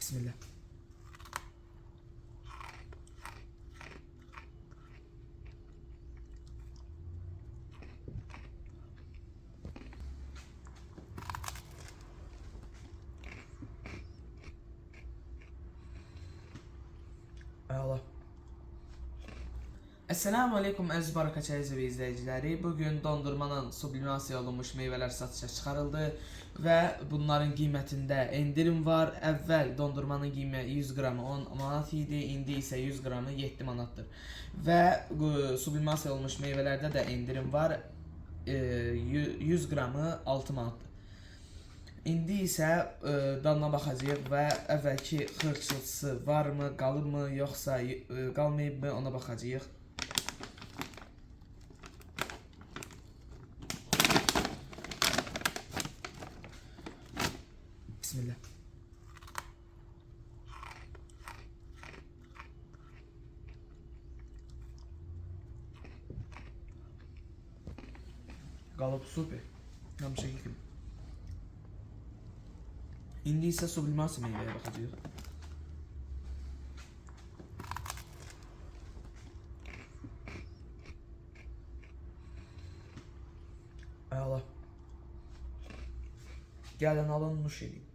Bismillah. Allah. Esselamu Aleyküm əziz Barakaç əziz izləyiciləri. Bugün dondurmanın sublimasiya olunmuş meyvələr satışa çıxarıldı və bunların qiymətində endirim var. Əvvəl dondurmanın qiyməti 100 qramı 10 manat idi, indi isə 100 qramı 7 manatdır. Və sublimasiya olunmuş meyvələrdə də endirim var. 100 qramı 6 manatdır. İndi isə dadına baxacağıq və əvvəlki xırçılısı varmı, qalıbmı, yoxsa qalmayıbmı ona baxacağıq. Bismillah. Qalıb super. Həmişəki kimi. İndi isə sublimasiya meyvəyə baxacağıq. Allah. Gəlin alın, nuş edin.